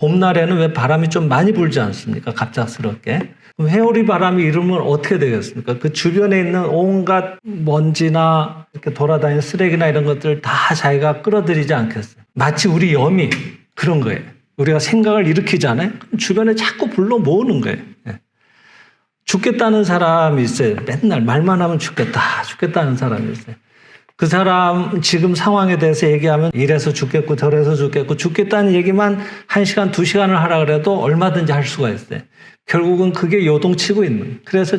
봄날에는 왜 바람이 좀 많이 불지 않습니까? 갑작스럽게. 그럼 회오리 바람이 일으면 어떻게 되겠습니까? 그 주변에 있는 온갖 먼지나 이렇게 돌아다니는 쓰레기나 이런 것들을 다 자기가 끌어들이지 않겠어요? 마치 우리 염이 그런 거예요. 우리가 생각을 일으키잖아요. 그럼 주변에 자꾸 불러 모으는 거예요. 죽겠다는 사람이 있어요. 맨날 말만 하면 죽겠다는 사람이 있어요. 그 사람 지금 상황에 대해서 얘기하면 이래서 죽겠고 저래서 죽겠고 죽겠다는 얘기만 1시간, 2시간을 하라 그래도 얼마든지 할 수가 있어요. 결국은 그게 요동치고 있는 거예요. 그래서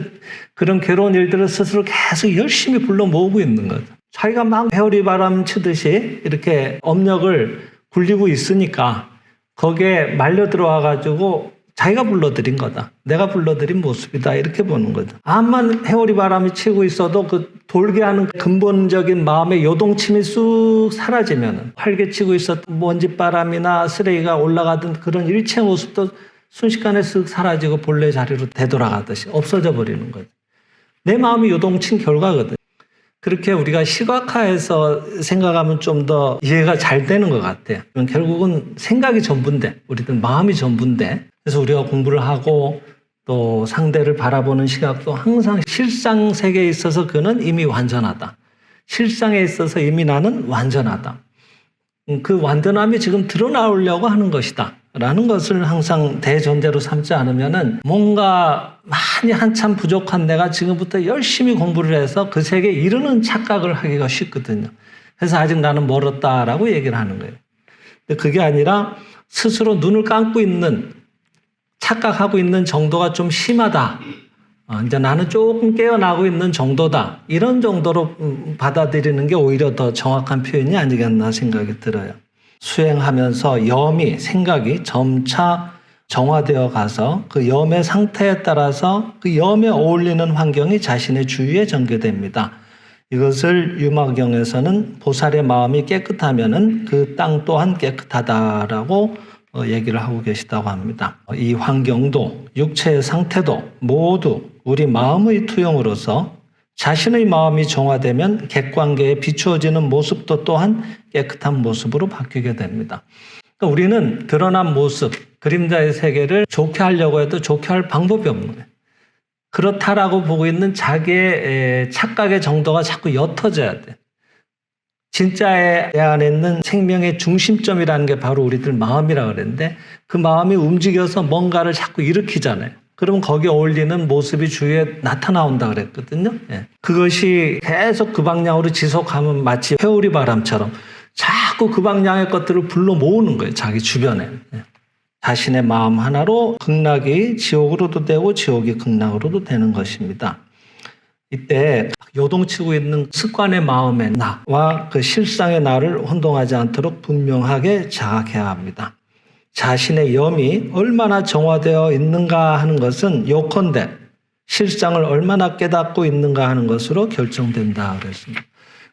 그런 괴로운 일들을 스스로 계속 열심히 불러 모으고 있는 거죠. 자기가 막 회오리 바람 치듯이 이렇게 업력을 굴리고 있으니까 거기에 말려 들어와 가지고 자기가 불러들인 거다. 내가 불러들인 모습이다. 이렇게 보는 거죠. 암만 회오리 바람이 치고 있어도 그 돌게 하는 근본적인 마음의 요동침이 쑥 사라지면 활개치고 있었던 먼지바람이나 쓰레기가 올라가던 그런 일체 모습도 순식간에 쓱 사라지고 본래 자리로 되돌아가듯이 없어져 버리는 거죠. 내 마음이 요동친 결과거든요. 그렇게 우리가 시각화해서 생각하면 좀 더 이해가 잘 되는 것 같아요. 결국은 생각이 전부인데, 우리들 마음이 전부인데, 그래서 우리가 공부를 하고 또 상대를 바라보는 시각도 항상 실상 세계에 있어서 그는 이미 완전하다. 실상에 있어서 이미 나는 완전하다. 그 완전함이 지금 드러나오려고 하는 것이다. 라는 것을 항상 대전제로 삼지 않으면은 뭔가 많이 한참 부족한 내가 지금부터 열심히 공부를 해서 그 세계에 이르는 착각을 하기가 쉽거든요. 그래서 아직 나는 멀었다라고 얘기를 하는 거예요. 근데 그게 아니라 스스로 눈을 감고 있는, 착각하고 있는 정도가 좀 심하다. 이제 나는 조금 깨어나고 있는 정도다. 이런 정도로 받아들이는 게 오히려 더 정확한 표현이 아니겠나 생각이 들어요. 수행하면서 염이, 생각이 점차 정화되어 가서 그 염의 상태에 따라서 그 염에 어울리는 환경이 자신의 주위에 전개됩니다. 이것을 유마경에서는 보살의 마음이 깨끗하면은 그 땅 또한 깨끗하다라고 얘기를 하고 계시다고 합니다. 이 환경도 육체의 상태도 모두 우리 마음의 투영으로서 자신의 마음이 정화되면 객관계에 비추어지는 모습도 또한 깨끗한 모습으로 바뀌게 됩니다. 그러니까 우리는 드러난 모습, 그림자의 세계를 좋게 하려고 해도 좋게 할 방법이 없는 거예요. 그렇다라고 보고 있는 자기의 착각의 정도가 자꾸 옅어져야 돼. 진짜의 내 안에 있는 생명의 중심점이라는 게 바로 우리들 마음이라고 그랬는데 그 마음이 움직여서 뭔가를 자꾸 일으키잖아요. 그러면 거기에 어울리는 모습이 주위에 나타나온다 그랬거든요. 그것이 계속 그 방향으로 지속하면 마치 회오리 바람처럼 자꾸 그 방향의 것들을 불러 모으는 거예요. 자기 주변에. 자신의 마음 하나로 극락이 지옥으로도 되고 지옥이 극락으로도 되는 것입니다. 이때 요동치고 있는 습관의 마음의 나와 그 실상의 나를 혼동하지 않도록 분명하게 자각해야 합니다. 자신의 염이 얼마나 정화되어 있는가 하는 것은 요컨대 실상을 얼마나 깨닫고 있는가 하는 것으로 결정된다 그랬습니다.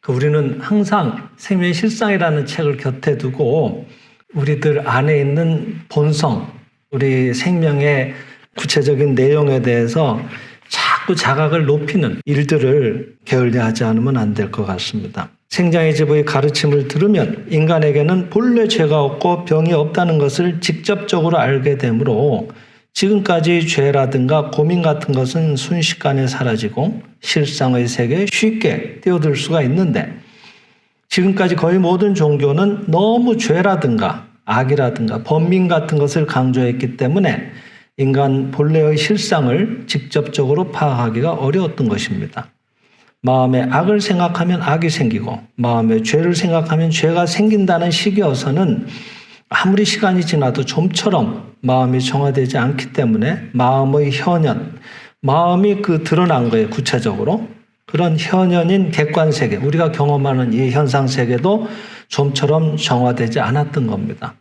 우리는 항상 생명의 실상이라는 책을 곁에 두고 우리들 안에 있는 본성, 우리 생명의 구체적인 내용에 대해서 자꾸 자각을 높이는 일들을 게을리하지 않으면 안 될 것 같습니다. 생장의 집의 가르침을 들으면 인간에게는 본래 죄가 없고 병이 없다는 것을 직접적으로 알게 되므로 지금까지 죄라든가 고민 같은 것은 순식간에 사라지고 실상의 세계에 쉽게 뛰어들 수가 있는데 지금까지 거의 모든 종교는 너무 죄라든가 악이라든가 번민 같은 것을 강조했기 때문에 인간 본래의 실상을 직접적으로 파악하기가 어려웠던 것입니다. 마음에 악을 생각하면 악이 생기고 마음에 죄를 생각하면 죄가 생긴다는 식이어서는 아무리 시간이 지나도 좀처럼 마음이 정화되지 않기 때문에 마음의 현현, 마음이 그 드러난 거예요. 구체적으로. 그런 현현인 객관세계, 우리가 경험하는 이 현상세계도 좀처럼 정화되지 않았던 겁니다.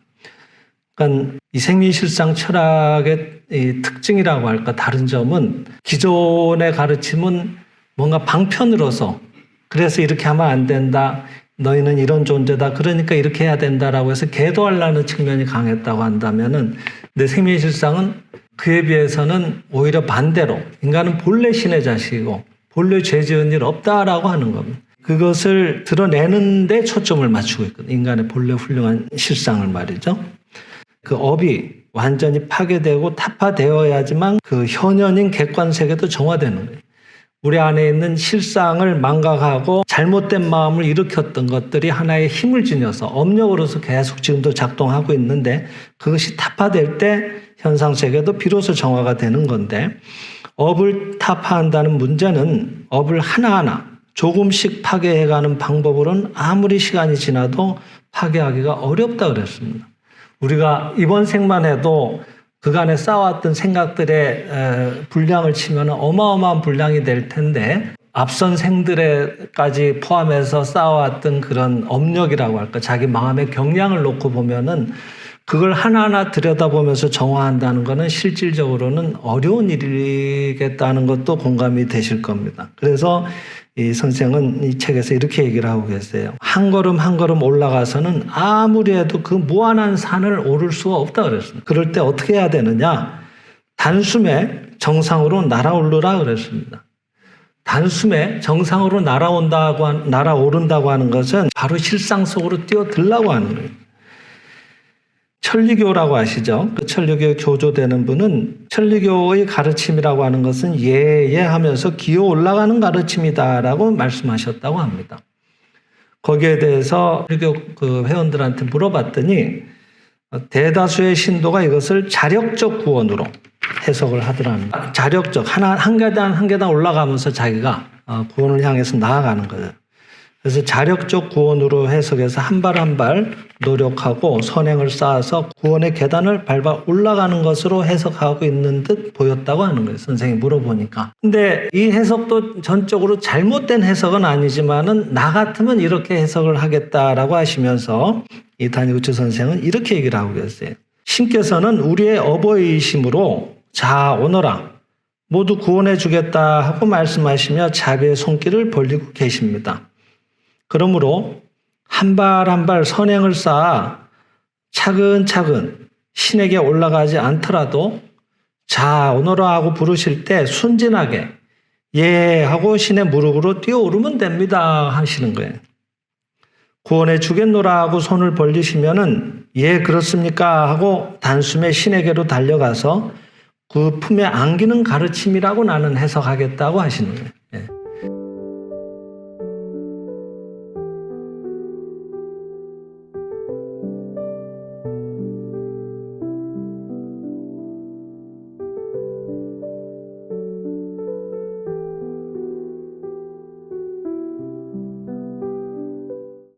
그러니까 이 생민실상 철학의 이 특징이라고 할까 다른 점은 기존의 가르침은 뭔가 방편으로서 그래서 이렇게 하면 안 된다. 너희는 이런 존재다. 그러니까 이렇게 해야 된다라고 해서 계도하려는 측면이 강했다고 한다면은 내 생민실상은 그에 비해서는 오히려 반대로 인간은 본래 신의 자식이고 본래 죄 지은 일 없다라고 하는 겁니다. 그것을 드러내는 데 초점을 맞추고 있거든요. 인간의 본래 훌륭한 실상을 말이죠. 그 업이 완전히 파괴되고 타파되어야지만 그 현현인 객관세계도 정화되는 거예요. 우리 안에 있는 실상을 망각하고 잘못된 마음을 일으켰던 것들이 하나의 힘을 지녀서 업력으로서 계속 지금도 작동하고 있는데 그것이 타파될 때 현상세계도 비로소 정화가 되는 건데 업을 타파한다는 문제는 업을 하나하나 조금씩 파괴해가는 방법으로는 아무리 시간이 지나도 파괴하기가 어렵다 그랬습니다. 우리가 이번 생만 해도 그간에 쌓아왔던 생각들의 분량을 치면 어마어마한 분량이 될 텐데 앞선 생들에까지 포함해서 쌓아왔던 그런 업력이라고 할까 자기 마음의 경량을 놓고 보면은 그걸 하나하나 들여다보면서 정화한다는 것은 실질적으로는 어려운 일이겠다는 것도 공감이 되실 겁니다. 그래서 이 선생은 이 책에서 이렇게 얘기를 하고 계세요. 한 걸음 한 걸음 올라가서는 아무리 해도 그 무한한 산을 오를 수가 없다 그랬습니다. 그럴 때 어떻게 해야 되느냐? 단숨에 정상으로 날아오르라 그랬습니다. 단숨에 정상으로 날아오른다고 하는 것은 바로 실상 속으로 뛰어들라고 하는 거예요. 천리교라고 아시죠? 그 천리교에 교조되는 분은 천리교의 가르침이라고 하는 것은 하면서 기어 올라가는 가르침이다라고 말씀하셨다고 합니다. 거기에 대해서 천리교 그 회원들한테 물어봤더니 대다수의 신도가 이것을 자력적 구원으로 해석을 하더라는 거예요. 자력적 한 계단 올라가면서 자기가 구원을 향해서 나아가는 거예요. 그래서 자력적 구원으로 해석해서 한 발 한 발 노력하고 선행을 쌓아서 구원의 계단을 밟아 올라가는 것으로 해석하고 있는 듯 보였다고 하는 거예요. 선생님이 물어보니까. 근데 이 해석도 전적으로 잘못된 해석은 아니지만은 나 같으면 이렇게 해석을 하겠다라고 하시면서 이 다니구치 선생은 이렇게 얘기를 하고 계세요. 신께서는 우리의 어버이이심으로 자 오너라 모두 구원해 주겠다 하고 말씀하시며 자비의 손길을 벌리고 계십니다. 그러므로 한 발 한 발 선행을 쌓아 차근차근 신에게 올라가지 않더라도 자 오너라 하고 부르실 때 순진하게 예 하고 신의 무릎으로 뛰어오르면 됩니다 하시는 거예요. 구원해 주겠노라 하고 손을 벌리시면은 예 그렇습니까 하고 단숨에 신에게로 달려가서 그 품에 안기는 가르침이라고 나는 해석하겠다고 하시는 거예요.